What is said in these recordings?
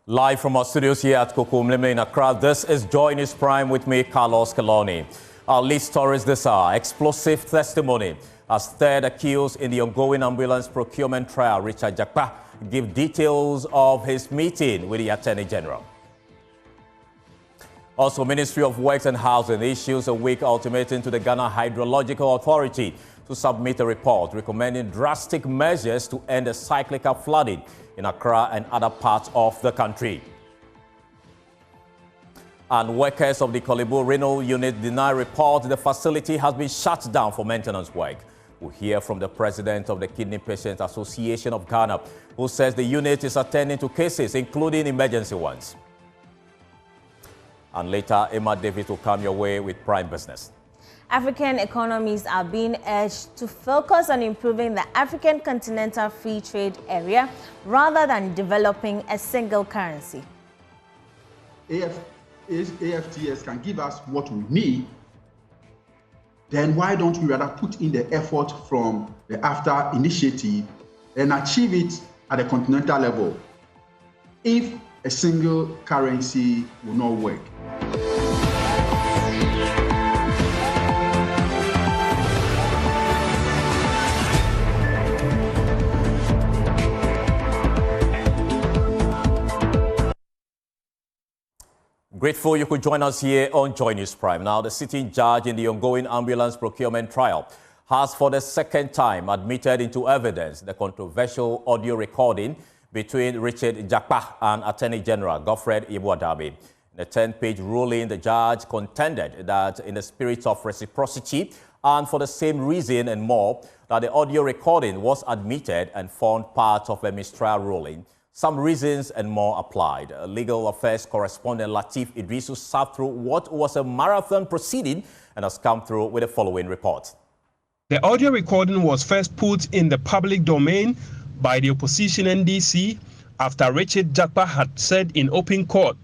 Live from our studios here at Kokomleme in Accra, this is Joy News Prime with me, Carlos Kaloni. Our lead stories this hour: explosive testimony as third accused in the ongoing ambulance procurement trial, Richard Jakpa, give details of his meeting with the Attorney General. Also, Ministry of Works and Housing issues a weak ultimatum to the Ghana Hydrological Authority to submit a report recommending drastic measures to end the cyclical flooding in Accra and other parts of the country. And workers of the Kolibu Renal unit deny report the facility has been shut down for maintenance work. We'll hear from the president of the Kidney Patients Association of Ghana, who says the unit is attending to cases, including emergency ones. And later, Emma David will come your way with Prime Business. African economies are being urged to focus on improving the African continental free trade area rather than developing a single currency. AFTS can give us what we need, then why don't we rather put in the effort from the AFTA initiative and achieve it at the continental level if a single currency will not work? Grateful you could join us here on Joy News Prime. Now, the sitting judge in the ongoing ambulance procurement trial has for the second time admitted into evidence the controversial audio recording between Richard Jakpa and Attorney General Godfred Ibuadabi. In a 10-page ruling, the judge contended that in the spirit of reciprocity and for the same reason and more, that the audio recording was admitted and formed part of a mistrial ruling. Some reasons and more applied. Legal Affairs correspondent Latif Idrisu sat through what was a marathon proceeding and has come through with the following report. The audio recording was first put in the public domain by the opposition NDC after Richard Jakpa had said in open court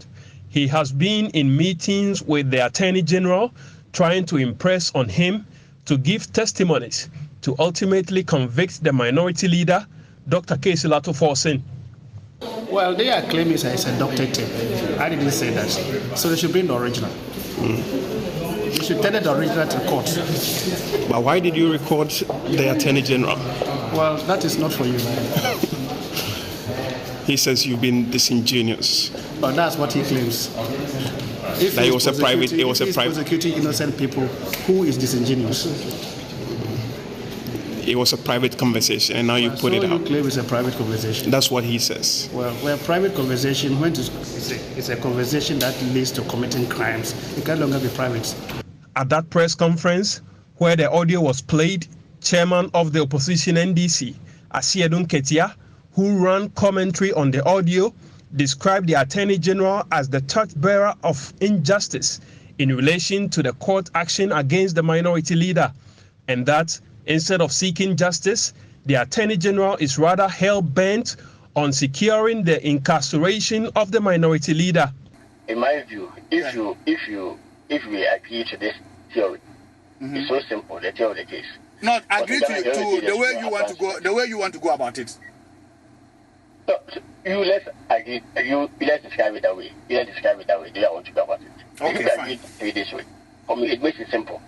he has been in meetings with the Attorney General trying to impress on him to give testimonies to ultimately convict the minority leader, Dr. Akufo-Addo. Well, they are claiming it's a doctor tape. I didn't say that. So they should bring the original. You should tell the original to the court. But why did you record the Attorney General? Well, that is not for you. He says you've been disingenuous. But that's what he claims. If that it was a private. It was a private. Prosecuting innocent people. Who is disingenuous? It was a private conversation, and now you put it out. You claim it's a private conversation. That's what he says. Well, private conversation, it's a conversation that leads to committing crimes. It can no longer be private. At that press conference, where the audio was played, chairman of the opposition NDC, Asiedun Ketia, who ran commentary on the audio, described the Attorney General as the torchbearer of injustice in relation to the court action against the minority leader, and that instead of seeking justice, the Attorney General is rather hell-bent on securing the incarceration of the minority leader. In my view, if we agree to this theory, it's so simple. The theory of the case. Not agree to the way you want to go. The way you want to go about it. So let's agree. Let's describe it that way. Let's describe it that way. The way I want to go about it. Okay, if fine. Agree this way. For me, it makes it simple.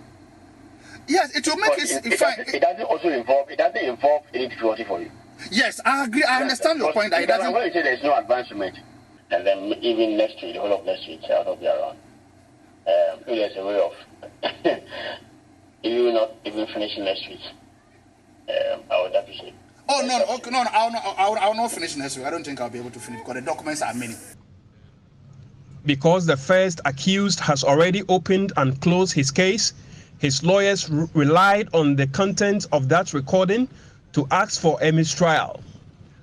Yes, it will make it fine. It doesn't involve any difficulty for you. Yes, I agree. I understand your point. It doesn't. When you say there's no advancement, and then even next week, the whole of next week, I'll not be around. There's a way of you not even finishing next week. I would appreciate. Oh no! Okay, no! I'll not finish next week. I don't think I'll be able to finish because the documents are many. Because the first accused has already opened and closed his case, his lawyers relied on the content of that recording to ask for a mistrial,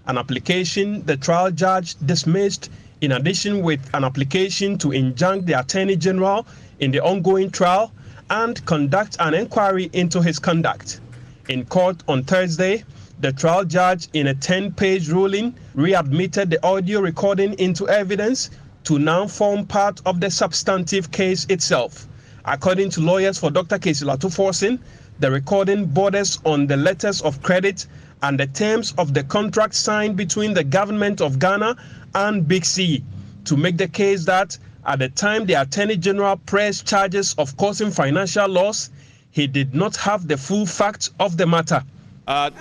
an application the trial judge dismissed, in addition with an application to injunct the Attorney General in the ongoing trial and conduct an inquiry into his conduct. In court on Thursday, the trial judge, in a 10-page ruling, readmitted the audio recording into evidence to now form part of the substantive case itself. According to lawyers for Dr. Akufo-Addo, the recording borders on the letters of credit and the terms of the contract signed between the government of Ghana and Big C. to make the case that at the time the Attorney General pressed charges of causing financial loss, he did not have the full facts of the matter.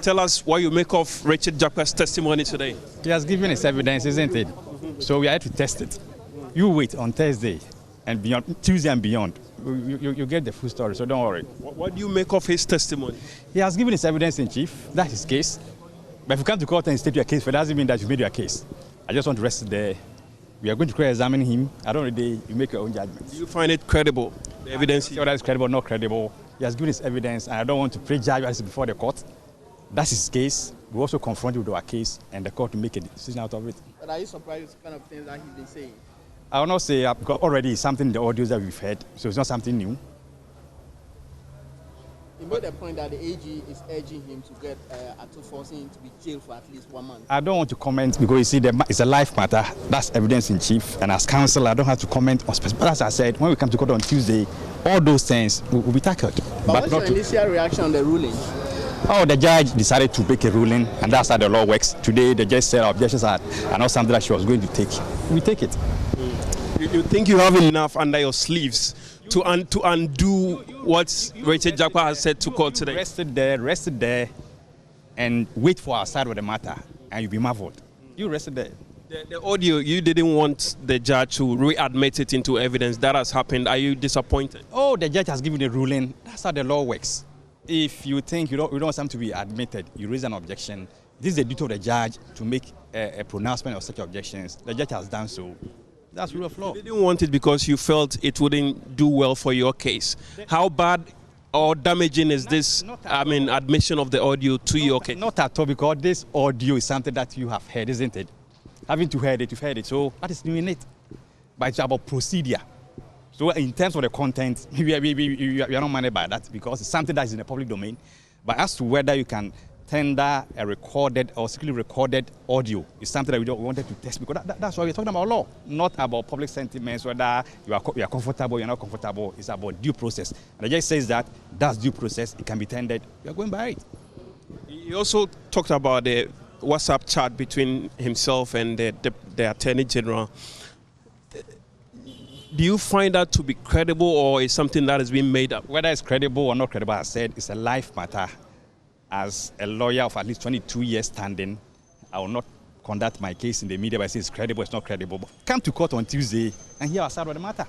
Tell us what you make of Richard Jakpa's testimony today. He has given his evidence, isn't it? So we are to test it. You wait on Thursday and beyond, Tuesday and beyond. You get the full story, so don't worry. What do you make of his testimony? He has given his evidence in chief. That's his case. But if you come to court and state your case, it doesn't mean that you made your case. I just want to rest it there. We are going to examine him. At the end of the day, you make your own judgment. Do you find it credible, the evidence? Whether it's credible or not credible. He has given his evidence, and I don't want to prejudge us before the court. That's his case. We also confront him with our case, and the court will make a decision out of it. But are you surprised with the kind of things that he's been saying? I will not say, because already something in the audios that we've heard, so it's not something new. He made the point that the AG is urging him to get Atto, forcing him to be jailed for at least 1 month. I don't want to comment because you see, it's a life matter. That's evidence in chief, and as counsel, I don't have to comment on specific. But as I said, when we come to court on Tuesday, all those things will be tackled. But what's your initial reaction on the ruling? Oh, the judge decided to make a ruling, and that's how the law works. Today, the judge said our objections are not something that she was going to take. We take it. You think you have enough under your sleeves to undo what Richard Jakpa has said to court today? Rest it there, and wait for our side of the matter, and you'll be marveled. You rest it there. The audio, you didn't want the judge to readmit it into evidence. That has happened. Are you disappointed? Oh, the judge has given a ruling. That's how the law works. If you think you don't want something to be admitted, you raise an objection. This is the duty of the judge to make a pronouncement of such objections. The judge has done so. That's rule of law. You didn't want it because you felt it wouldn't do well for your case. How bad or damaging is this, admission of the audio to your case? Not at all, because this audio is something that you have heard, isn't it? Having to heard it, you've heard it. So that is new in it. But it's about procedure. So in terms of the content, we are not minded by that because it's something that is in the public domain. But as to whether you can tender a recorded or secretly recorded audio is something that we wanted to test, because that's why we're talking about law, not about public sentiments, whether you are comfortable, you're not comfortable. It's about due process. And the judge says that that's due process. It can be tendered. We are going by it. He also talked about the WhatsApp chat between himself and the Attorney General. Do you find that to be credible, or is something that has been made up? Whether it's credible or not credible, I said it's a life matter. As a lawyer of at least 22 years standing, I will not conduct my case in the media by saying it's credible, it's not credible. But come to court on Tuesday and hear our side of the matter.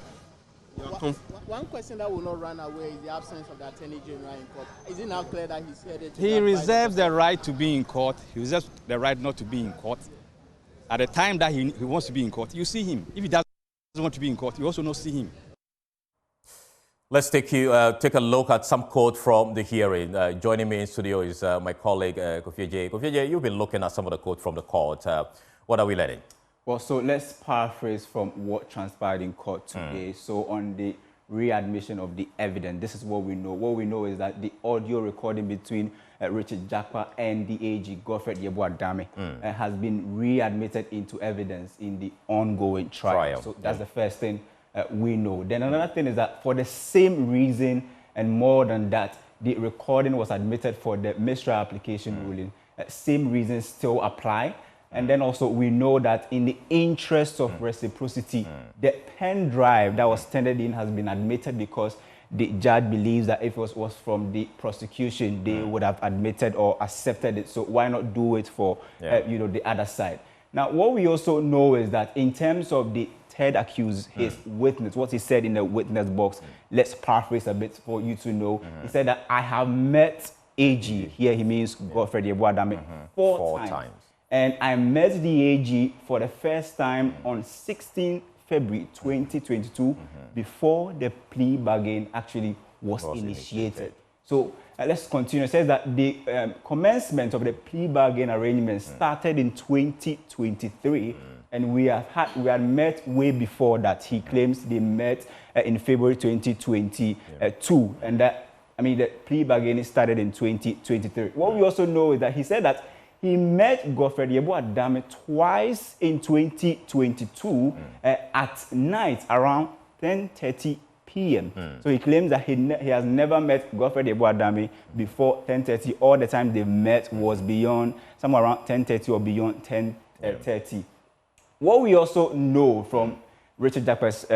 One question that will not run away is the absence of the Attorney General in court. Is it now clear that he's headed to He reserves the right to be in court. He reserves the right not to be in court. At the time that he wants to be in court, you see him. If he doesn't want to be in court, you also not see him. Let's take a look at some quote from the hearing. Joining me in studio is my colleague Akufo-Addo. Akufo-Addo, you've been looking at some of the quotes from the court. What are we learning? Well, so let's paraphrase from what transpired in court today. So on the readmission of the evidence, this is what we know. What we know is that the audio recording between Richard Jakpa and the AG, Ofori-Atta, has been readmitted into evidence in the ongoing trial. So that's the first thing we know. Then another thing is that for the same reason and more than that, the recording was admitted for the mistrial application ruling. Same reasons still apply. And then also we know that in the interest of reciprocity, the pen drive that was tendered in has been admitted because the judge believes that if it was from the prosecution, they would have admitted or accepted it. So why not do it for the other side? Now, what we also know is that in terms of the third accused, his witness, what he said in the witness box, let's paraphrase a bit for you to know. He said that I have met AG, here he means Ofori-Atta, four times. And I met the AG for the first time on 16 February 2022, before the plea bargain actually was initiated. So let's continue. It says that the commencement of the plea bargain arrangement started in 2023, and we had met way before that. He claims they met in February 2022, and that, the plea bargain started in 2023. What we also know is that he said that he met Ofori-Atta twice in 2022 at night around 10:30 p.m. So he claims that he has never met Ofori-Atta before 10:30. All the time they met was beyond, somewhere around 10:30 or beyond 10:30. what we also know from Richard Jakpa's,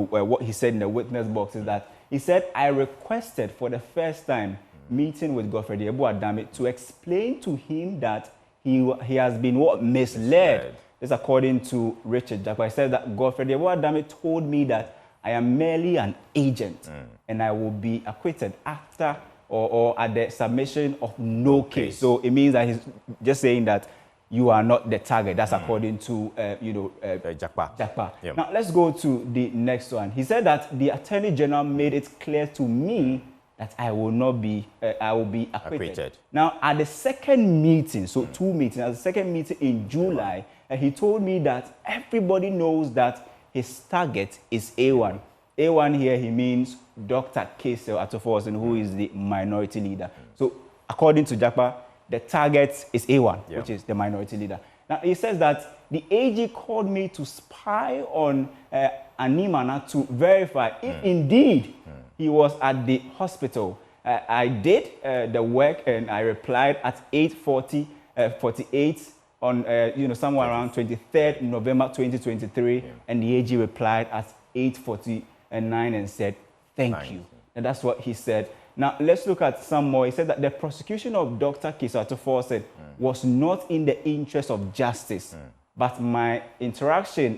what he said in the witness box is that he said, I requested for the first time meeting with Ofori-Atta to explain to him that he has been misled. This according to Richard Jakpa. He said that Ofori-Atta told me that I am merely an agent and I will be acquitted after or at the submission of no case. So it means that he's just saying that you are not the target. That's according to, Jakpa. Yep. Now, let's go to the next one. He said that the Attorney General made it clear to me that I will not be, I will be acquitted. Now, at the second meeting, so 2 meetings, at the second meeting in July, he told me that everybody knows that his target is A1. A1 here, he means Dr. Kesel Atoforsen, who is the minority leader. So, according to Jakpa, the target is A1, which is the minority leader. Now, he says that the AG called me to spy on Animana to verify if indeed he was at the hospital. I did the work and I replied at 8:48 on, somewhere around 23rd November 2023, and the AG replied at 8:49 and said, thank you. And that's what he said. Now, let's look at some more. He said that the prosecution of Dr. Kesel Atoforsen was not in the interest of justice, but my interaction,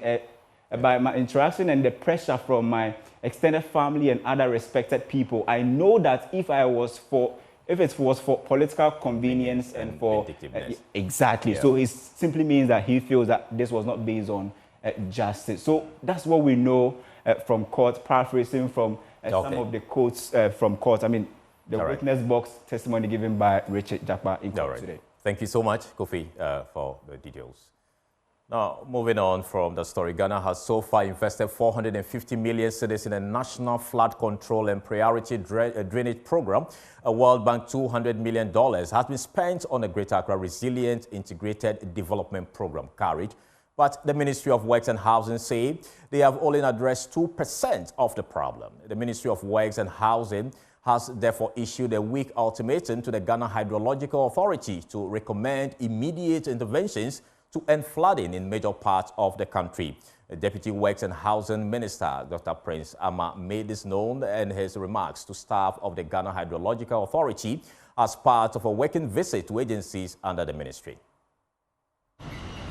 by my interaction and the pressure from my extended family and other respected people, I know that if it was for political convenience and for exactly. So it simply means that he feels that this was not based on justice. So that's what we know from court, paraphrasing from some of the quotes from court. I mean, the witness box testimony given by Richard Jakpa in court today. Thank you so much, Kofi, for the details. Now, moving on from the story, Ghana has so far invested 450 million cedis in a national flood control and priority drainage program. A World Bank $200 million has been spent on the Greater Accra Resilient Integrated Development Program, carried. But the Ministry of Works and Housing say they have only addressed 2% of the problem. The Ministry of Works and Housing has therefore issued a weak ultimatum to the Ghana Hydrological Authority to recommend immediate interventions to end flooding in major parts of the country. The Deputy Works and Housing Minister, Dr. Prince Amma, made this known in his remarks to staff of the Ghana Hydrological Authority as part of a working visit to agencies under the ministry.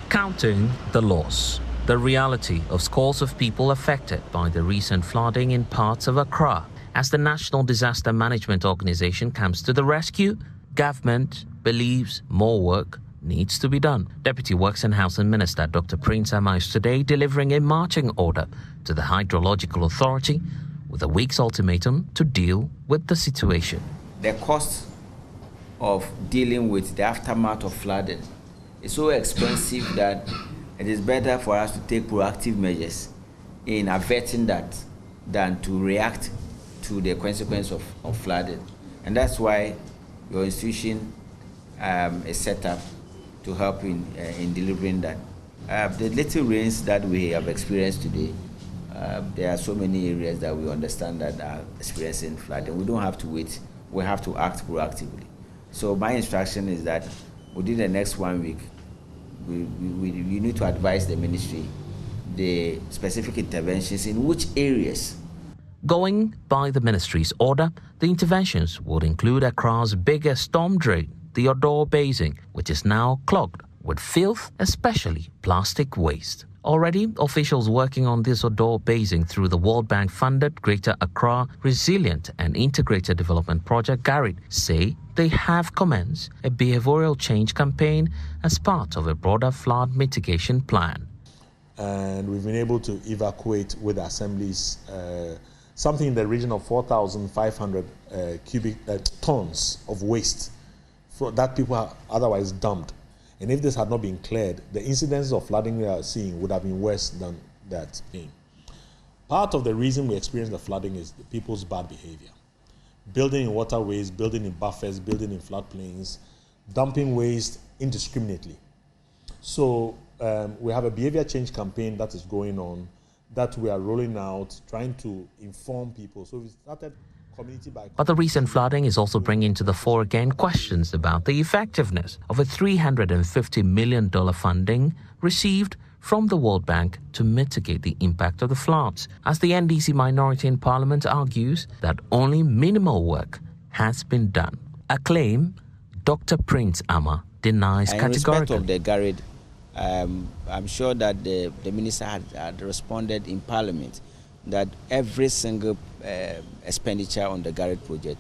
Counting the loss, the reality of scores of people affected by the recent flooding in parts of Accra. As the National Disaster Management Organization comes to the rescue, government believes more work needs to be done. Deputy Works and Housing Minister Dr. Prince Amma is today delivering a marching order to the Hydrological Authority with a week's ultimatum to deal with the situation. The cost of dealing with the aftermath of flooding is so expensive that it is better for us to take proactive measures in averting that than to react to the consequence of flooding. And that's why your institution is set up to help in delivering that. The little rains that we have experienced today, there are so many areas that we understand that are experiencing flooding. We don't have to wait, we have to act proactively. So my instruction is that within the next 1 week, we need to advise the ministry the specific interventions in which areas. Going by the ministry's order, the interventions would include Accra's biggest storm drain, the Odo Basin, which is now clogged with filth, especially plastic waste. Already, officials working on this Odo Basin through the World Bank-funded Greater Accra Resilient and Integrated Development Project, GARID, say they have commenced a behavioral change campaign as part of a broader flood mitigation plan. And we've been able to evacuate with assemblies something in the region of 4,500 cubic tons of waste that people have otherwise dumped. And if this had not been cleared, the incidence of flooding we are seeing would have been worse than that. Part of the reason we experience the flooding is the people's bad behavior. Building in waterways, building in buffers, building in floodplains, dumping waste indiscriminately. So we have a behavior change campaign that is going on that we are rolling out, trying to inform people. So we started community by... But the recent flooding is also bringing to the fore again questions about the effectiveness of a $350 million funding received from the World Bank to mitigate the impact of the floods, as the NDC minority in Parliament argues that only minimal work has been done. A claim Dr. Prince Amma denies categorically. In respect of the garage, I'm sure that the minister had responded in Parliament that every single expenditure on the garage project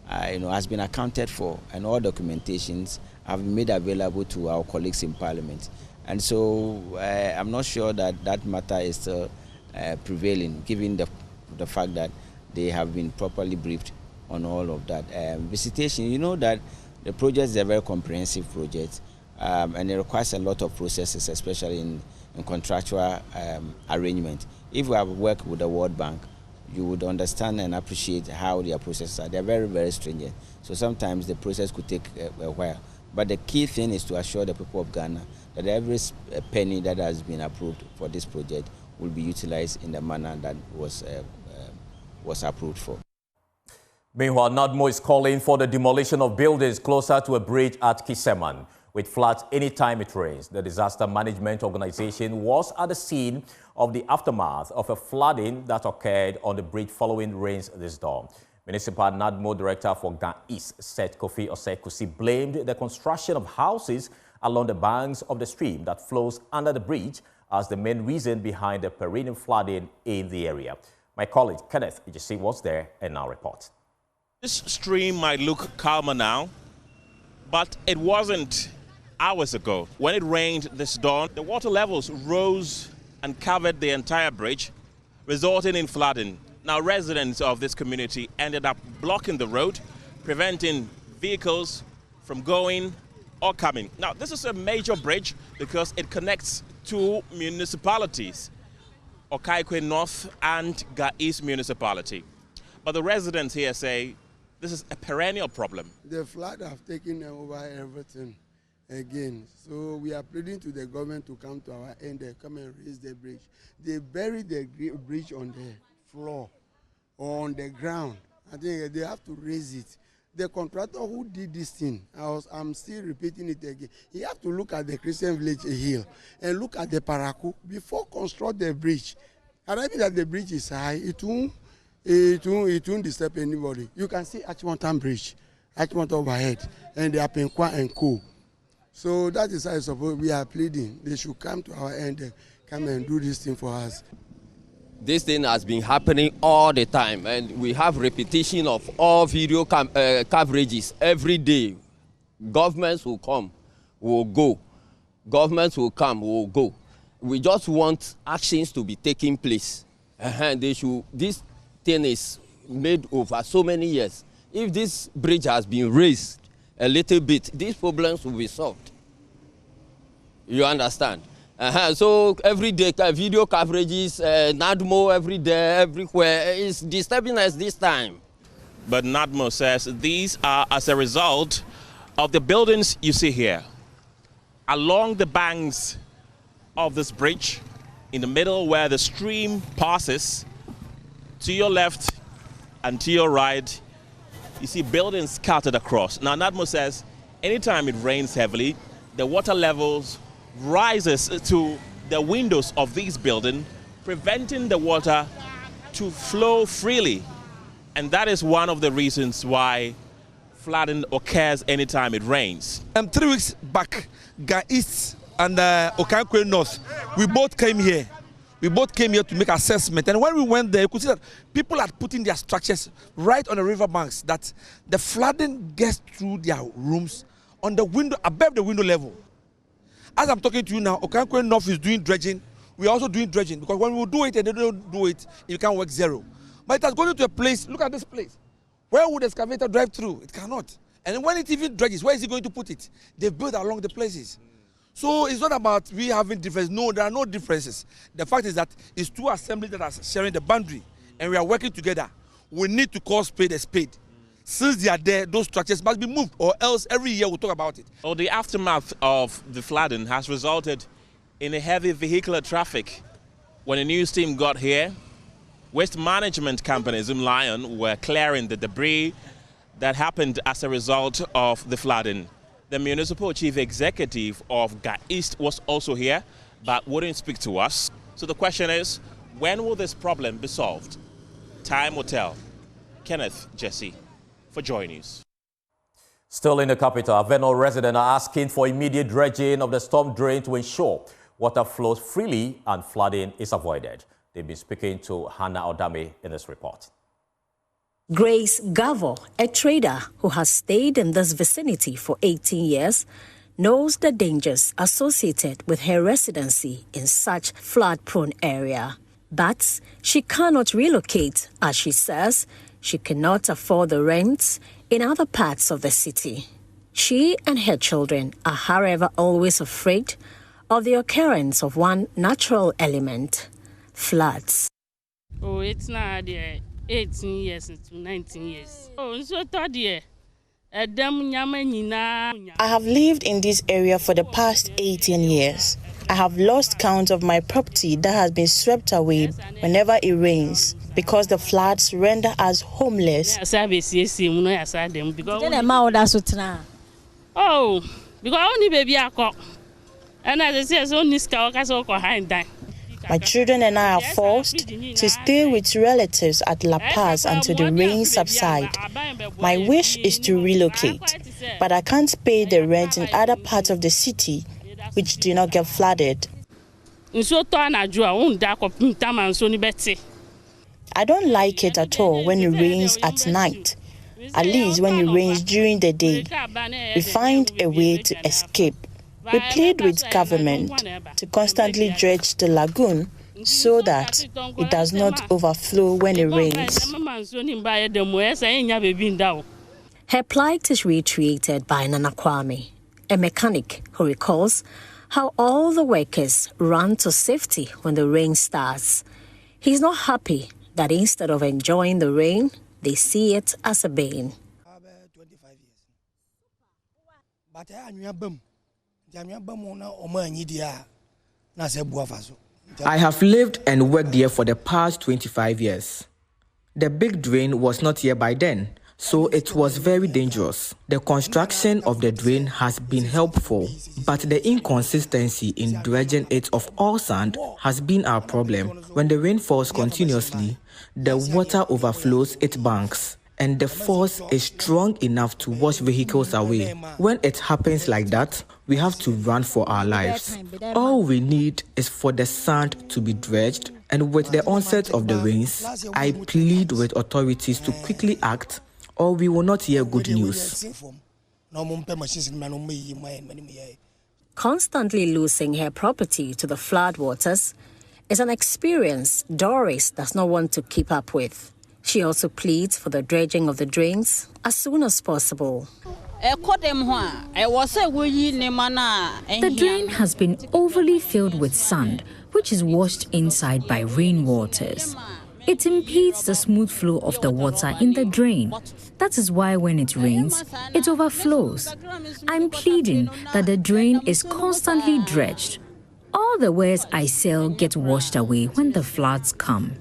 has been accounted for, and all documentations have been made available to our colleagues in Parliament. And so I'm not sure that that matter is still prevailing, given the fact that they have been properly briefed on all of that. Visitation, you know that the project is a very comprehensive project, and it requires a lot of processes, especially in contractual arrangement. If we have worked with the World Bank, you would understand and appreciate how their processes are. They're very, very stringent. So sometimes the process could take a while. But the key thing is to assure the people of Ghana that every penny that has been approved for this project will be utilized in the manner that was approved for. Meanwhile, NADMO is calling for the demolition of buildings closer to a bridge at Kiseman, with floods anytime it rains. The disaster management organization was at the scene of the aftermath of a flooding that occurred on the bridge following rains this dawn. Municipal NADMO Director for Ghana East, Seth Kofi Osei-Kusi, blamed the construction of houses along the banks of the stream that flows under the bridge as the main reason behind the perennial flooding in the area. My colleague Kenneth Ejisi was there and now reports. This stream might look calmer now, but it wasn't hours ago. When it rained this dawn, the water levels rose and covered the entire bridge, resulting in flooding. Now, residents of this community ended up blocking the road, preventing vehicles from going or coming. Now, this is a major bridge because it connects two municipalities, Okaikwe North and Ga East municipality. But the residents here say this is a perennial problem. The flood have taken over everything again. So we are pleading to the government to come to our end and come and raise the bridge. They buried the bridge on the floor or on the ground. I think they have to raise it. The contractor who did this thing, I'm still repeating it again, he have to look at the Christian Village Hill and look at the Paraku before construct the bridge. And I mean that the bridge is high, it won't disturb anybody. You can see Achmontan Bridge, Achmontan overhead, and the Apenkwa and Co. So that is how I suppose we are pleading. They should come to our end and come and do this thing for us. This thing has been happening all the time, and we have repetition of all video coverages every day. Governments will come, will go. Governments will come, will go. We just want actions to be taking place. This thing is made over so many years. If this bridge has been raised a little bit, these problems will be solved. You understand? So every day, video coverages, NADMO every day, everywhere, is disturbing us this time. But NADMO says these are as a result of the buildings you see here. Along the banks of this bridge, in the middle where the stream passes, to your left and to your right, you see buildings scattered across. Now, NADMO says anytime it rains heavily, the water levels rises to the windows of these buildings, preventing the water to flow freely. And that is one of the reasons why flooding occurs anytime it rains. 3 weeks back, Ga East and Okaikwe North, we both came here. We both came here to make assessment. And when we went there, you could see that people are putting their structures right on the river banks, that the flooding gets through their rooms on the window, above the window level. As I'm talking to you now, Okaikwe North is doing dredging. We're also doing dredging, because when we do it and they don't do it, it can work zero. But it has gone to a place, look at this place. Where would the excavator drive through? It cannot. And when it even dredges, where is he going to put it? They build along the places. So it's not about we having differences. No, there are no differences. The fact is that it's two assemblies that are sharing the boundary, and we are working together. We need to call spade a spade. Since they are there, those structures must be moved, or else every year we'll talk about it. Well, the aftermath of the flooding has resulted in a heavy vehicular traffic. When the news team got here, waste management companies in Lion were clearing the debris that happened as a result of the flooding. The municipal chief executive of Ga East was also here, but wouldn't speak to us. So the question is, when will this problem be solved? Time will tell. Kenneth, Jesse, for Joy News. Still in the capital, Avenor residents are asking for immediate dredging of the storm drain to ensure water flows freely and flooding is avoided. They've been speaking to Hannah Odame in this report. Grace Gavo, a trader who has stayed in this vicinity for 18 years, knows the dangers associated with her residency in such flood-prone area. But she cannot relocate, as she says she cannot afford the rents in other parts of the city. She and her children are, however, always afraid of the occurrence of one natural element, floods. Oh, it's not there. 18 years to 19 years. Oh, so dear. I have lived in this area for the past 18 years. I have lost count of my property that has been swept away whenever it rains because the floods render us homeless. Oh, because only baby I got. And as I said, only Skawaka behind that. My children and I are forced to stay with relatives at La Paz until the rain subsides. My wish is to relocate, but I can't pay the rent in other parts of the city which do not get flooded. I don't like it at all when it rains at night. At least when it rains during the day, we find a way to escape. We plead with government to constantly dredge the lagoon so that it does not overflow when it rains. Her plight is reiterated by Nana Kwame, a mechanic who recalls how all the workers run to safety when the rain starts. He's not happy that instead of enjoying the rain, they see it as a bane. I have lived and worked here for the past 25 years. The big drain was not here by then, so it was very dangerous. The construction of the drain has been helpful, but the inconsistency in dredging it of all sand has been our problem. When the rain falls continuously, the water overflows its banks, and the force is strong enough to wash vehicles away. When it happens like that, we have to run for our lives. All we need is for the sand to be dredged, and with the onset of the rains, I plead with authorities to quickly act, or we will not hear good news. Constantly losing her property to the floodwaters is an experience Doris does not want to keep up with. She also pleads for the dredging of the drains as soon as possible. The drain has been overly filled with sand, which is washed inside by rainwaters. It impedes the smooth flow of the water in the drain. That is why when it rains, it overflows. I'm pleading that the drain is constantly dredged. All the wares I sell get washed away when the floods come.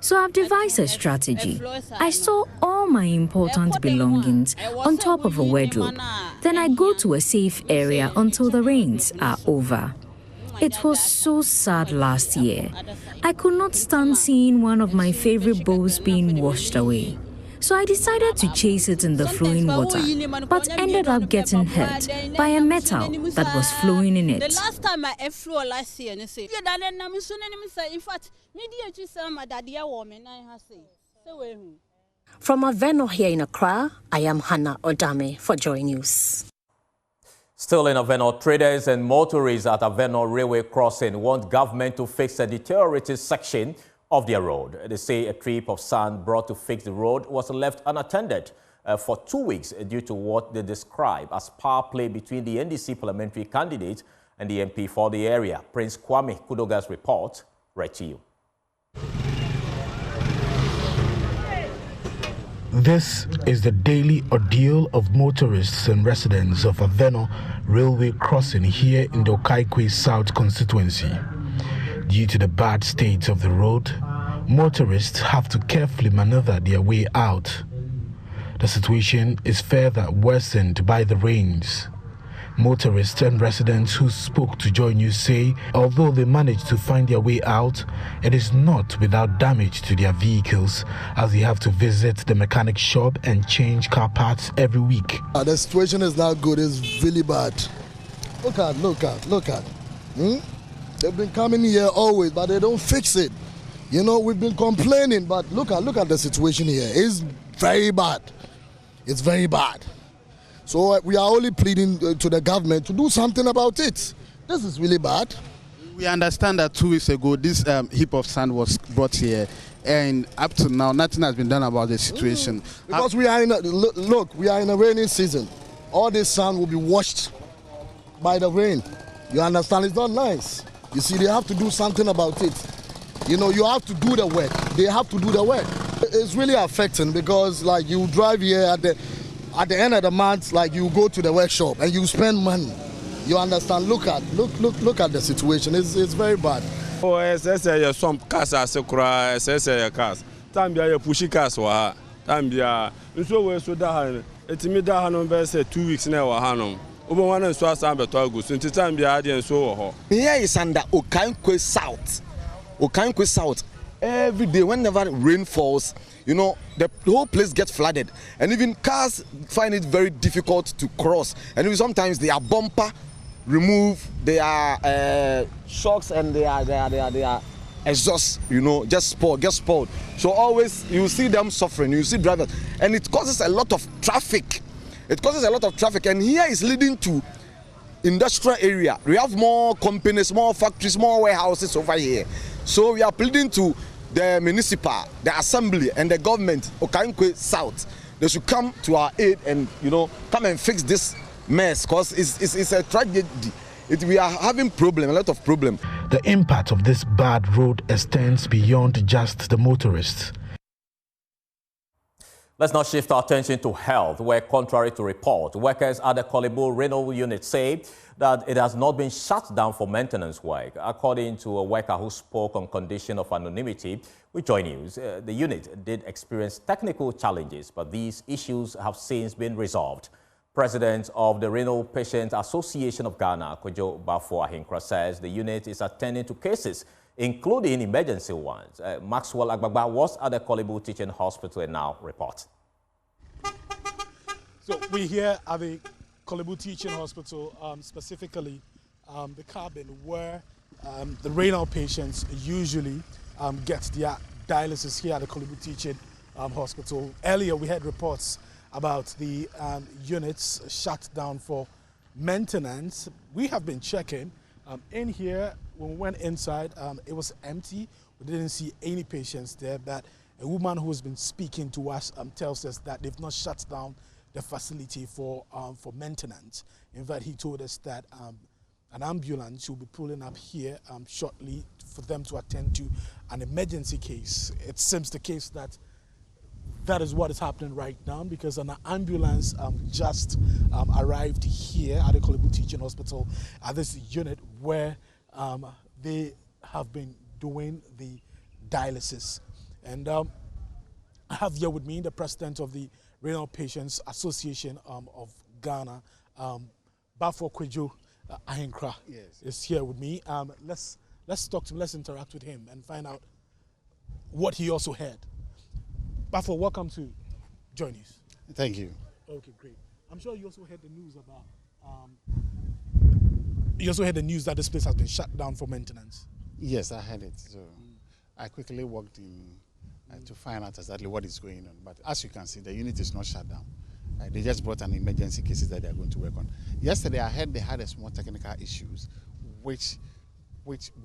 So I've devised a strategy. I store all my important belongings on top of a wardrobe. Then I go to a safe area until the rains are over. It was so sad last year. I could not stand seeing one of my favorite bows being washed away. So I decided to chase it in the flowing water, but ended up getting hurt by a metal that was flowing in it. The last time I flew last year, in fact, From Avenor here in Accra, I am Hannah Odame for Joy News. Still in Avenor, traders and motorists at Avenor Railway Crossing want government to fix a deteriorated section of their road. They say a trip of sand brought to fix the road was left unattended for 2 weeks due to what they describe as power play between the NDC parliamentary candidate and the MP for the area. Prince Kwame Kudoga's report, right to you. This is the daily ordeal of motorists and residents of Avenor Railway Crossing here in the Okaikwe South constituency. Due to the bad state of the road, motorists have to carefully maneuver their way out. The situation is further worsened by the rains. Motorists and residents who spoke to Joy News say although they managed to find their way out, it is not without damage to their vehicles, as they have to visit the mechanic shop and change car parts every week. The situation is not good, it's really bad. Look at. They've been coming here always, but they don't fix it. You know, we've been complaining, but look at the situation here. It's very bad. It's very bad. So we are only pleading to the government to do something about it. This is really bad. We understand that 2 weeks ago this heap of sand was brought here, and up to now nothing has been done about the situation. Because we are in we are in a rainy season. All this sand will be washed by the rain. You understand? It's not nice. You see, they have to do something about it. You know, you have to do the work. They have to do the work. It's really affecting because, like, you drive here at the end of the month, like, you go to the workshop and you spend money. You understand? Look at the situation. It's very bad. Oh, SSA some cars are so cry, SSA cars. Tambia pushy cars wa. Tambia. So we so that it's me that hanon be say 2 weeks now hanon. Obo wan so asamba to agusu. Nti tambia ade so ho. Here is under Okankwe South. Okankwe South. Every day, whenever rain falls, you know, the whole place gets flooded. And even cars find it very difficult to cross. And even sometimes they are bumper removed, they are shocks, and they are exhaust, you know, get spoiled. So always you see them suffering, you see drivers. And it causes a lot of traffic. And here is leading to industrial area. We have more companies, more factories, more warehouses over here. So we are pleading to the municipal, the assembly, and the government, Okankwe South. They should come to our aid and, you know, come and fix this mess, because it's a tragedy. We are having a lot of problem. The impact of this bad road extends beyond just the motorists. Let's now shift our attention to health, where, contrary to report, workers at the Korle-Bu Renal unit say that it has not been shut down for maintenance work. According to a worker who spoke on condition of anonymity with Joy News, the unit did experience technical challenges, but these issues have since been resolved. President of the Renal Patient Association of Ghana, Akufo-Addo, says the unit is attending to cases, including emergency ones. Maxwell Agbagba was at the Korle-Bu Teaching Hospital and now reports. So we're here at the Korle-Bu Teaching Hospital, specifically the cabin where the renal patients usually get their dialysis here at the Korle-Bu Teaching Hospital. Earlier we had reports about the units shut down for maintenance. We have been checking in here. When we went inside, it was empty. We didn't see any patients there, but a woman who has been speaking to us tells us that they've not shut down the facility for maintenance. In fact, he told us that an ambulance will be pulling up here shortly for them to attend to an emergency case. It seems the case that is what is happening right now, because an ambulance just arrived here at the Korle-Bu Teaching Hospital at this unit where they have been doing the dialysis. And I have here with me the president of the Renal Patients Association of Ghana, Bafo-Addo Ahenkra, is here with me. Let's talk to him, let's interact with him and find out what he also heard. Bafo, welcome to Joy News. Thank you. Okay, great. I'm sure you also heard the news about that this place has been shut down for maintenance. Yes, I heard it. So I quickly walked in to find out exactly what is going on. But as you can see, the unit is not shut down. They just brought an emergency cases that they are going to work on. Yesterday, I heard they had a small technical issues,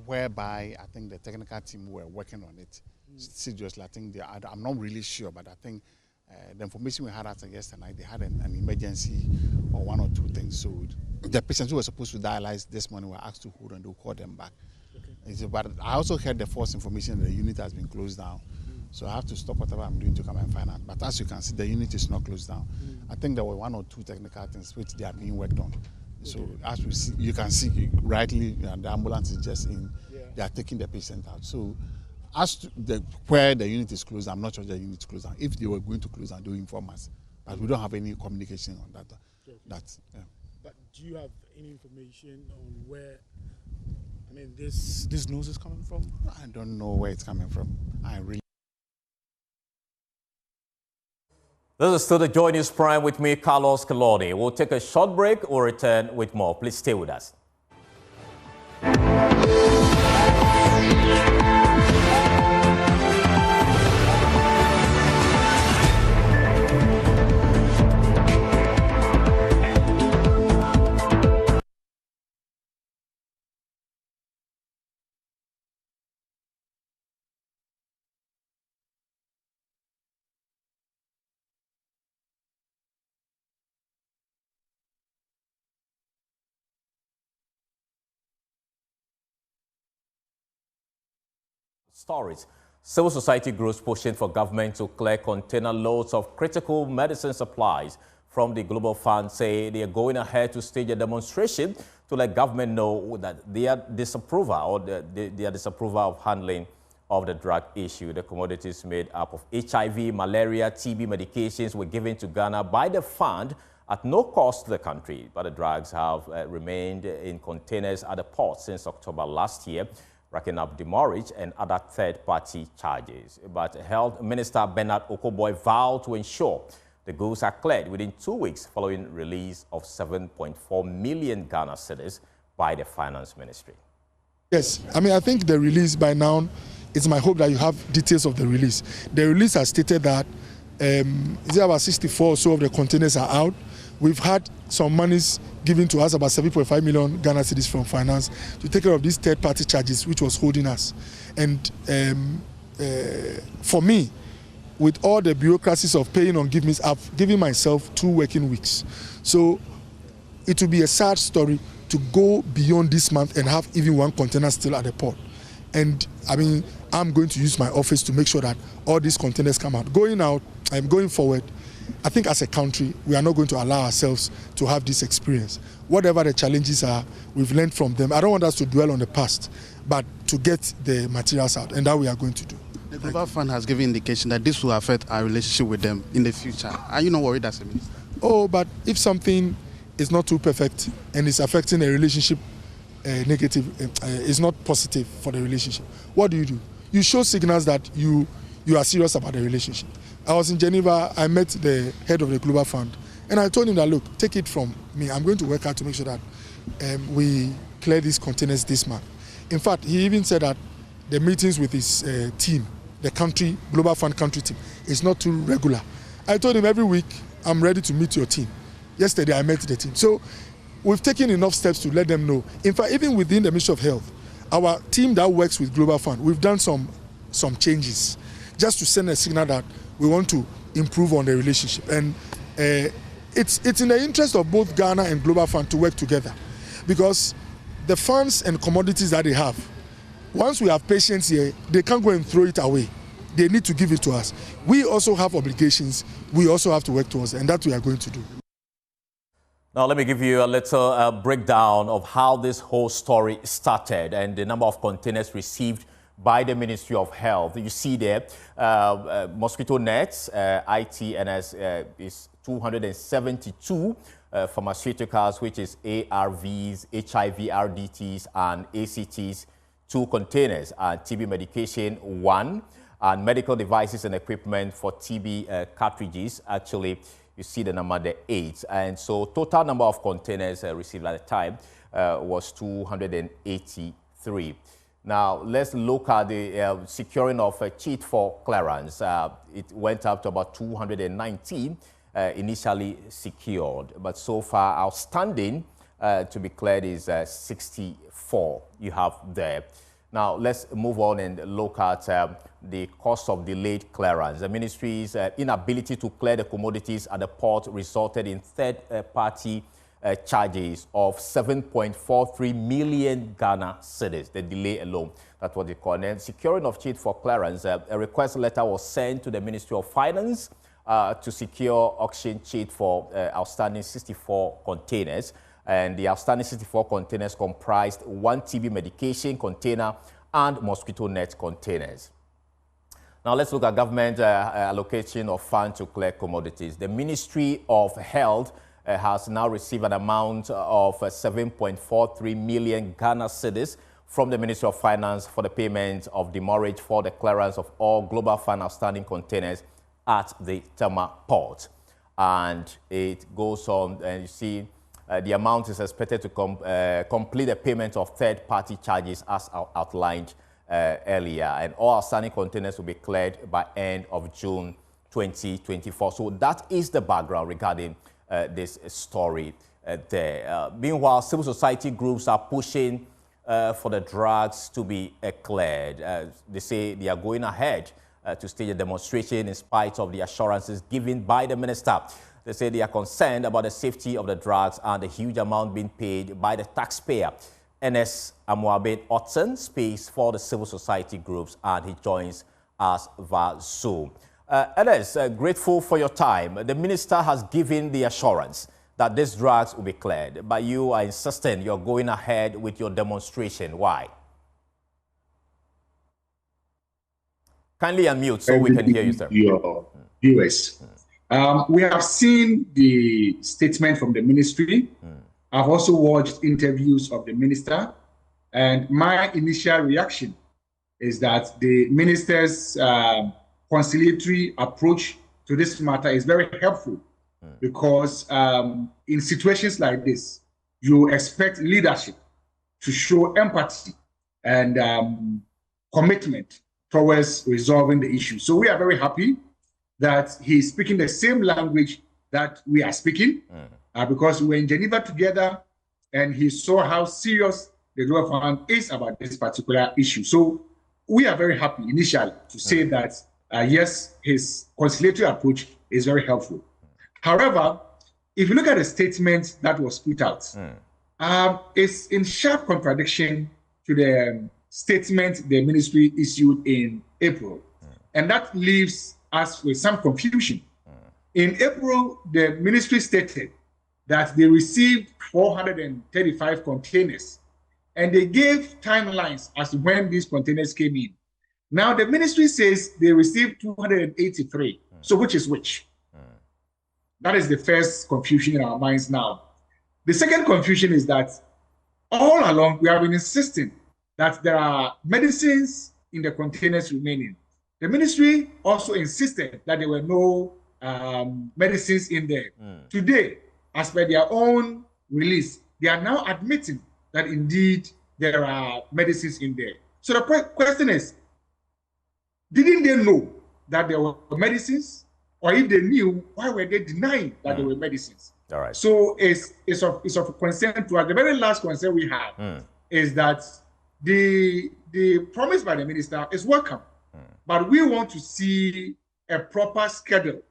whereby I think the technical team were working on it seriously. I think I'm not really sure, but I think the information we had after yesterday night, they had an emergency or one or two things. So the patients who were supposed to dialyze this morning were asked to hold on, they'll call them back. Okay. But I also heard the false information that the unit has been closed down. So I have to stop whatever I'm doing to come and find out. But as you can see, the unit is not closed down. I think there were one or two technical things which they are being worked on. So as we see, you can see rightly, the ambulance is just in. They are taking the patient out. So as to where the unit is closed, I'm not sure the unit is closed down. If they were going to close down, they will inform us. But we don't have any communication on that. But do you have any information on where, I mean, this news is coming from? I don't know where it's coming from. I really. This is still the Joy News Prime with me, Carlos Kaloni. We'll take a short break. We'll return with more. Please stay with us. Stories. Civil society groups pushing for government to clear container loads of critical medicine supplies from the Global Fund say they are going ahead to stage a demonstration to let government know that their disapproval of handling of the drug issue. The commodities made up of HIV, malaria, TB medications were given to Ghana by the fund at no cost to the country, but the drugs have remained in containers at the port since October last year, racking up demurrage and other third-party charges. But Health Minister Bernard Okoboy vowed to ensure the goods are cleared within 2 weeks following release of 7.4 million Ghana cedis by the Finance Ministry. Yes, I mean, I think the release by now, it's my hope that you have details of the release. The release has stated that about 64 or so of the containers are out. We've had some monies given to us, about 7.5 million Ghana cedis from finance, to take care of these third-party charges which was holding us. And for me, with all the bureaucracies of paying on give me, I've given myself 2 working weeks. So it will be a sad story to go beyond this month and have even 1 container still at the port. And I mean, I'm going to use my office to make sure that all these containers come out. Going forward, I think as a country, we are not going to allow ourselves to have this experience. Whatever the challenges are, we've learned from them. I don't want us to dwell on the past, but to get the materials out, and that we are going to do. The Global Fund has given indication that this will affect our relationship with them in the future. Are you not worried as a minister? Oh, but if something is not too perfect and is affecting a relationship negative, is not positive for the relationship, what do? You show signals that you are serious about the relationship. I was in Geneva, I met the head of the Global Fund, and I told him that, look, take it from me. I'm going to work hard to make sure that we clear these containers this month. In fact, he even said that the meetings with his team, the country, Global Fund country team, is not too regular. I told him every week, I'm ready to meet your team. Yesterday, I met the team. So we've taken enough steps to let them know. In fact, even within the Ministry of Health, our team that works with Global Fund, we've done some changes just to send a signal that we want to improve on the relationship. And it's in the interest of both Ghana and Global Fund to work together, because the funds and commodities that they have, once we have patients here, they can't go and throw it away. They need to give it to us. We also have obligations. We also have to work towards it, and that we are going to do. Now, let me give you a little breakdown of how this whole story started and the number of containers received by the Ministry of Health. You see there, mosquito nets, ITNS is 272, pharmaceuticals, which is ARVs, HIV, RDTs, and ACTs, 2 containers, and TB medication, 1, and medical devices and equipment for TB cartridges. Actually, you see the number there, 8. And so total number of containers received at the time was 283. Now, let's look at the securing of a cheat for clearance. It went up to about 219 initially secured, but so far outstanding to be cleared is 64 you have there. Now, let's move on and look at the cost of delayed clearance. The ministry's inability to clear the commodities at the port resulted in third-party charges of 7.43 million Ghana cedis, the delay alone. That's what they call it. And securing of cheat for clearance, a request letter was sent to the Ministry of Finance to secure auction cheat for outstanding 64 containers. And the outstanding 64 containers comprised 1 TB medication container and mosquito net containers. Now let's look at government allocation of funds to clear commodities. The Ministry of Health has now received an amount of 7.43 million Ghana cedis from the Ministry of Finance for the payment of demurrage for the clearance of all Global Fund outstanding containers at the Tema port. And it goes on, and you see the amount is expected to complete the payment of third-party charges as outlined earlier, and all outstanding containers will be cleared by end of June 2024. So that is the background regarding this story there. Meanwhile, civil society groups are pushing for the drugs to be cleared. They say they are going ahead to stage a demonstration in spite of the assurances given by the minister. They say they are concerned about the safety of the drugs and the huge amount being paid by the taxpayer. NS Amoabe-Otton speaks for the civil society groups, and he joins us via Zoom. NS, grateful for your time. The minister has given the assurance that these drugs will be cleared, but you are insisting you're going ahead with your demonstration. Why? Kindly unmute so we can hear you, sir. Your viewers. We have seen the statement from the ministry. I've also watched interviews of the minister, and my initial reaction is that the minister's conciliatory approach to this matter is very helpful, because in situations like this, you expect leadership to show empathy and commitment towards resolving the issue. So we are very happy that he's speaking the same language that we are speaking, because we were in Geneva together and he saw how serious the Global Fund is about this particular issue. So we are very happy initially to say that, yes, his conciliatory approach is very helpful. However, if you look at the statement that was put out, it's in sharp contradiction to the statement the ministry issued in April. And that leaves us with some confusion. In April, the ministry stated that they received 435 containers, and they gave timelines as to when these containers came in. Now, the ministry says they received 283. So which is which? That is the first confusion in our minds now. The second confusion is that all along we have been insisting that there are medicines in the containers remaining. The ministry also insisted that there were no medicines in there. Today, as per their own release, they are now admitting that indeed there are medicines in there. So the question is, didn't they know that there were medicines? Or if they knew, why were they denying that there were medicines? All right. So it's of concern to us. The very last concern we have is that the promise by the minister is welcome, but we want to see a proper schedule.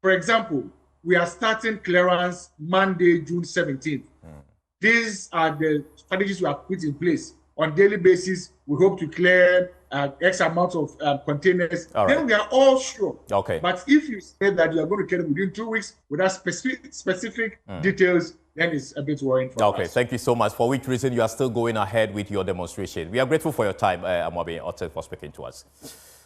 For example, we are starting clearance Monday, June 17th. These are the strategies we have put in place. On a daily basis, we hope to clear X amount of containers. Then we are all sure. Okay. But if you say that you are going to clear them within 2 weeks without specific details, then it's a bit worrying for us. Okay, thank you so much. For which reason you are still going ahead with your demonstration. We are grateful for your time, Amoabe-Otton, for speaking to us.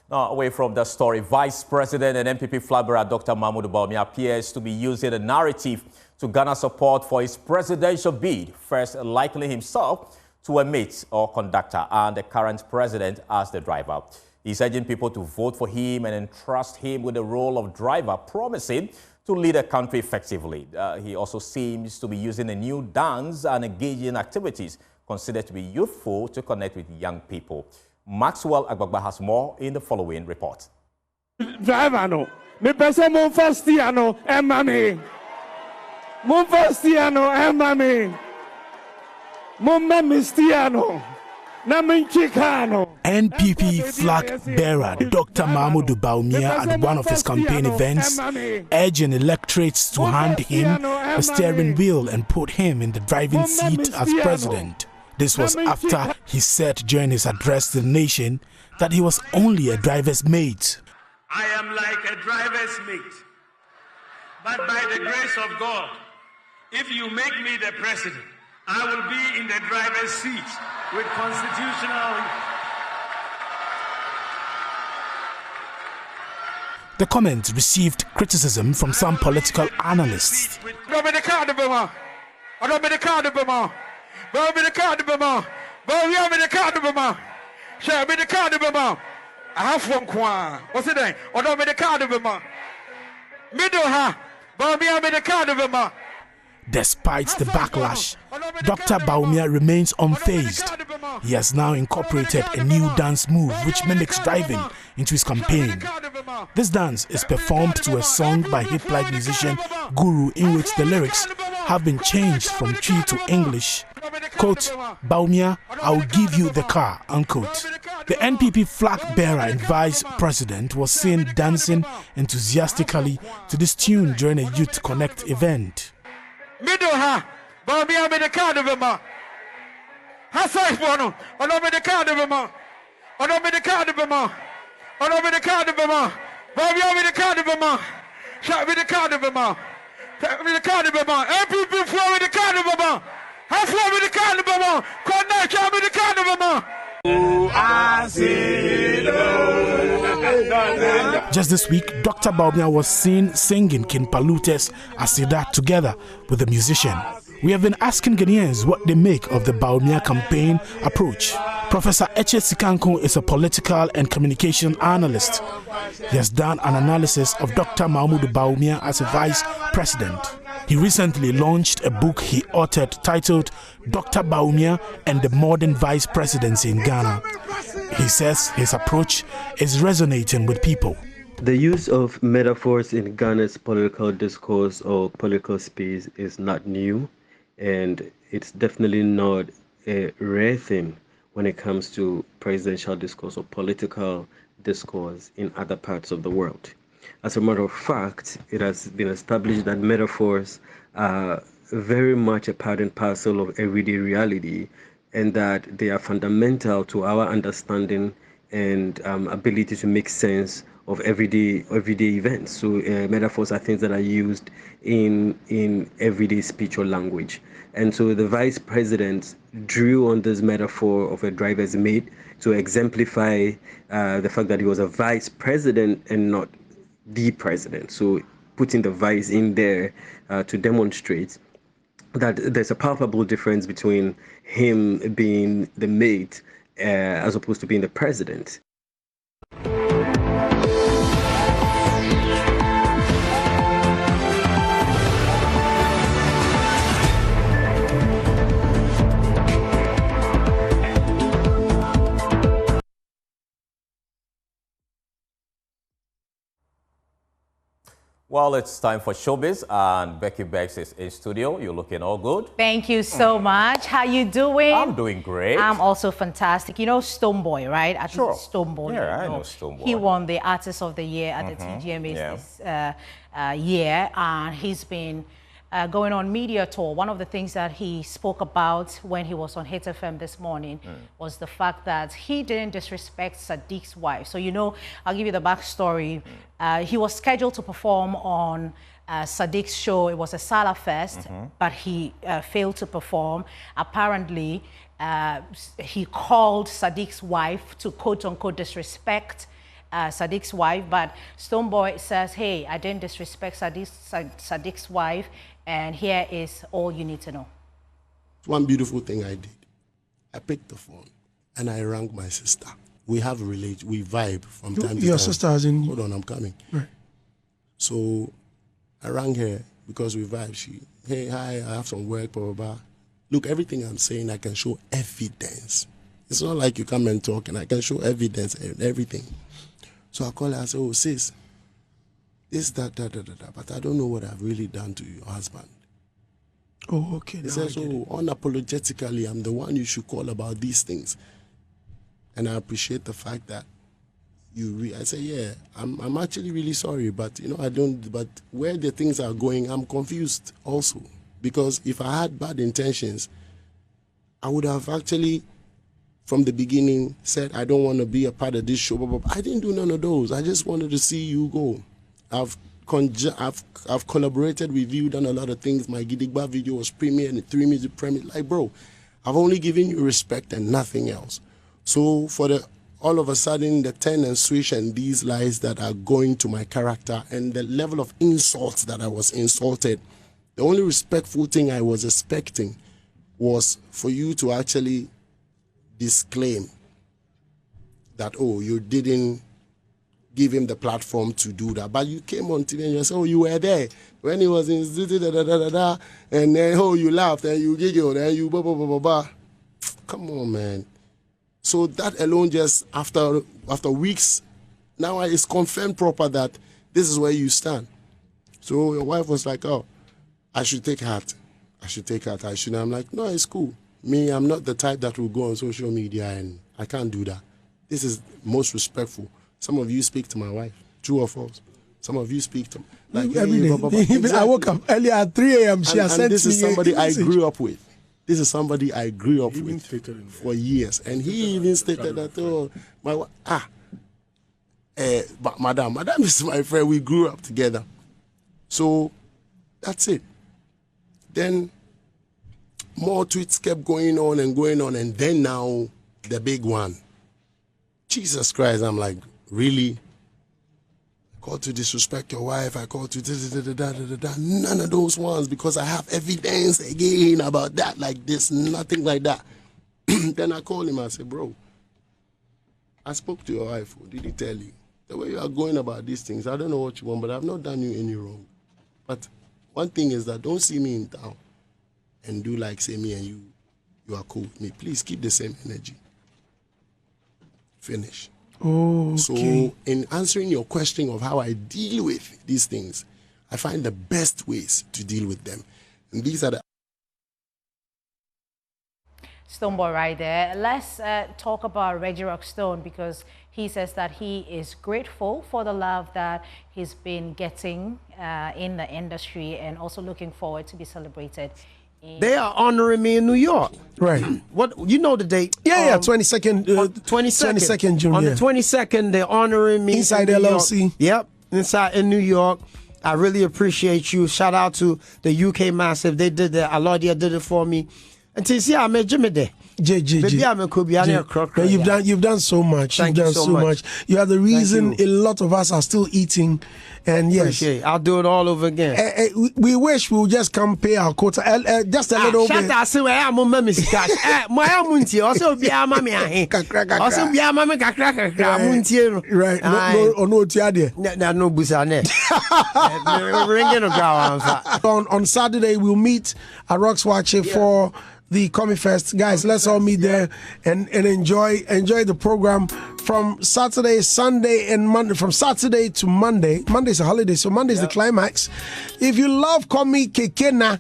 Now, away from the story, Vice President and MPP flag bearer Dr. Mahmoud Bawumia appears to be using the narrative to garner support for his presidential bid, first likening himself to a mate or conductor and the current president as the driver. He's urging people to vote for him and entrust him with the role of driver, promising to lead the country effectively. He also seems to be using a new dance and engaging activities considered to be youthful to connect with young people. Maxwell Agbagba has more in the following report. Driver no, me pese mon first year no, mami. Mon first year no, mami. Mon mamistiano, na minchikano. NPP flag bearer Dr. Mahmoud Bawumia at one of his campaign events, urging electorates to hand him a steering wheel and put him in the driving seat as president. This was after he said during his address to the nation that he was only a driver's mate. I am like a driver's mate, but by the grace of God, if you make me the president, I will be in the driver's seat with constitutional. The comment received criticism from some political analysts. Despite the backlash, Dr. Bawumia remains unfazed. He has now incorporated a new dance move which mimics driving into his campaign. This dance is performed to a song by hip-like musician Guru, in which the lyrics have been changed from Twi to English. Quote, Bawumia, I'll give you the car, unquote. The NPP flag bearer and vice president was seen dancing enthusiastically to this tune during a Youth Connect event. Bawumia me the card of him. Hasai Bono, or me the card of him. Or me the card of him. Or me the card of him. Bawumia me the card of him. Shot me the card of him. Me the card of him. NPP flow with the card of him. Half flow with the card of him. Connect shot me the card of him. Just this week, Dr. Bawumia was seen singing King Palute's Asida together with the musician. We have been asking Ghanaians what they make of the Bawumia campaign approach. Professor Eche Sikanko is a political and communication analyst. He has done an analysis of Dr. Mahmoud Bawumia as a vice president. He recently launched a book he authored titled Dr. Bawumia and the Modern Vice Presidency in Ghana. He says his approach is resonating with people. The use of metaphors in Ghana's political discourse or political space is not new, and it's definitely not a rare thing when it comes to presidential discourse or political discourse in other parts of the world. As a matter of fact, it has been established that metaphors are very much a part and parcel of everyday reality, and that they are fundamental to our understanding and ability to make sense of everyday events. So metaphors are things that are used in everyday speech or language. And so the vice president drew on this metaphor of a driver's mate to exemplify the fact that he was a vice president and not the president. So putting the vice in there to demonstrate that there's a palpable difference between him being the mate as opposed to being the president. Well, it's time for Showbiz, and Becky Beggs is in studio. You're looking all good. Thank you so much. How you doing? I'm doing great. I'm also fantastic. You know Stonebwoy, right? I think it's Stonebwoy. Yeah, I know Stonebwoy. He won the Artist of the Year at the TGMAs this year, and he's been going on media tour. One of the things that he spoke about when he was on Hit FM this morning was the fact that he didn't disrespect Sadiq's wife. So, you know, I'll give you the backstory. He was scheduled to perform on Sadiq's show. It was a Salah Fest, but he failed to perform. Apparently, he called Sadiq's wife to quote-unquote disrespect Sadiq's wife, but Stonebwoy says, hey, I didn't disrespect Sadiq's wife, and here is all you need to know. One beautiful thing I did, I picked the phone and I rang my sister. We have a relation, we vibe from time to time. Your sister is in... Hold on, I'm coming. Right. So I rang her because we vibe. She, hey, hi, I have some work, blah, blah, blah. Look, everything I'm saying, I can show evidence. It's not like you come and talk and I can show evidence and everything. So I call her and say, oh, sis, this, that, but I don't know what I've really done to your husband. Oh, okay. He says, oh, unapologetically, I'm the one you should call about these things. And I appreciate the fact that I say, yeah, I'm actually really sorry, but, you know, but where the things are going, I'm confused also. Because if I had bad intentions, I would have actually, from the beginning, said, I don't want to be a part of this show. But I didn't do none of those. I just wanted to see you go. I've collaborated with you, done a lot of things. My Gidigba video was premiered and 3 music premiered. Like, bro, I've only given you respect and nothing else. So for the all of a sudden the turn and switch and these lies that are going to my character and the level of insults that I was insulted, the only respectful thing I was expecting was for you to actually disclaim that, oh, you didn't give him the platform to do that. But you came on TV and you said, oh, you were there when he was in and then, oh, you laughed and you giggled and you blah, blah, blah, blah, blah. Come on, man. So that alone, just after weeks, now it's confirmed proper that this is where you stand. So your wife was like, oh, I should take heart. I should take heart. I should. I'm like, no, it's cool. Me, I'm not the type that will go on social media and I can't do that. This is most respectful. Some of you speak to my wife, true or false. Some of you speak to like every day. Exactly. I woke up early at 3 a.m. She has sent me. This is somebody I grew up with. This is somebody I grew up with for years. And he even stated that, oh, Madam is my friend. We grew up together. So that's it. Then more tweets kept going on. And then now the big one. Jesus Christ, I'm like, really? I called to disrespect your wife. I called to none of those ones because I have evidence again about that, like this, nothing like that. Then I called him. I said, bro, I spoke to your wife. Did he tell you? The way you are going about these things, I don't know what you want, but I've not done you any wrong. But one thing is that don't see me in town and do like say me and you are cool with me. Please keep the same energy. Finish. Oh, okay. So in answering your question of how I deal with these things, I find the best ways to deal with them. And these are the Stonebwoy right there. Let's talk about Reggie Rockstone, because he says that he is grateful for the love that he's been getting in the industry and also looking forward to be celebrated. They are honoring me in New York. Right. What, you know the date? Yeah, 22nd. 22nd June. On the 22nd, they're honoring me inside in New LLC. York. Yep, inside in New York. I really appreciate you. Shout out to the UK Massive. They did it. Alodia did it for me. And to see, I met Jimmy there. You've done so much. Thank You've done you so much. You are the reason a lot of us are still eating. And yes, appreciate it. I'll do it all over again. We wish we would just come pay our quota. Just a little bit. Right. On Saturday we'll meet at Roxwache for the Comic Fest. Guys, let's all meet there and enjoy the program from Saturday, Sunday, and Monday. From Saturday to Monday. Monday's a holiday, so Monday's the climax. If you love Komi Kekena,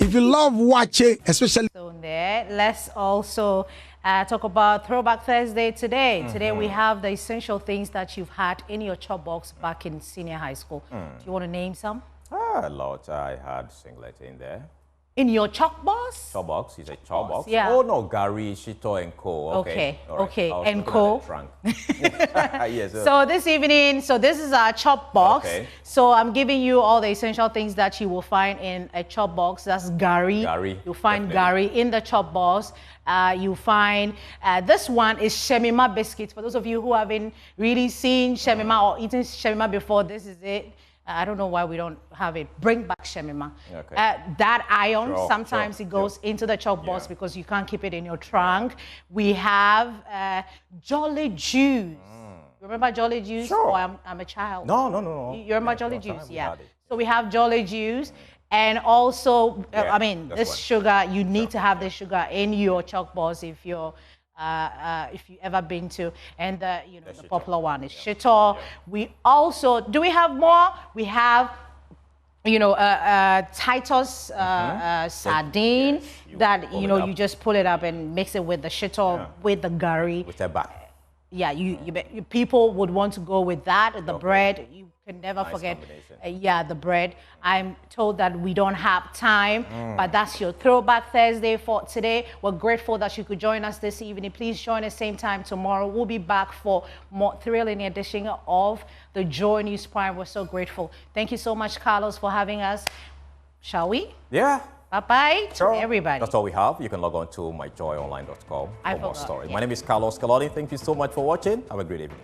if you love Wache, especially there, let's also talk about Throwback Thursday today. Today we have the essential things that you've had in your chop box back in senior high school. Do you want to name some? A lot. I had singlet in there. In your chalk box? Chalk box? Is a chalk box? Yeah. Oh no, Gary, Shito, and Co. Okay. Okay. And Co. Yes. So this evening, this is our chop box. Okay. So I'm giving you all the essential things that you will find in a chop box. That's Gary. You'll find Gary in the chop box. You find this one is Shemima biscuits. For those of you who haven't really seen Shemima or eaten Shemima before, this is it. I don't know why we don't have it. Bring back Shemima. Okay. That iron, sometimes it goes into the chop box because you can't keep it in your trunk. We have Jolly Juice. Remember Jolly Juice? Sure. Or I'm a child. No. You remember Jolly Juice? Yeah. So we have Jolly Juice. And also, this sugar, you need to have this sugar in your chalk box if you've ever been to, and the popular one is Shito. We also, do we have more? We have, Titus sardine that you just pull it up and mix it with the Shito, with the Gary. With the back. Yeah, people would want to go with that. The bread, you can never forget. The bread. I'm told that we don't have time, but that's your Throwback Thursday for today. We're grateful that you could join us this evening. Please join us same time tomorrow. We'll be back for more thrilling edition of the Joy News Prime. We're so grateful. Thank you so much, Carlos, for having us. Shall we? Yeah. Bye-bye to everybody. That's all we have. You can log on to myjoyonline.com for more stories. Yeah. My name is Carlos Kaloni. Thank you so much for watching. Have a great evening.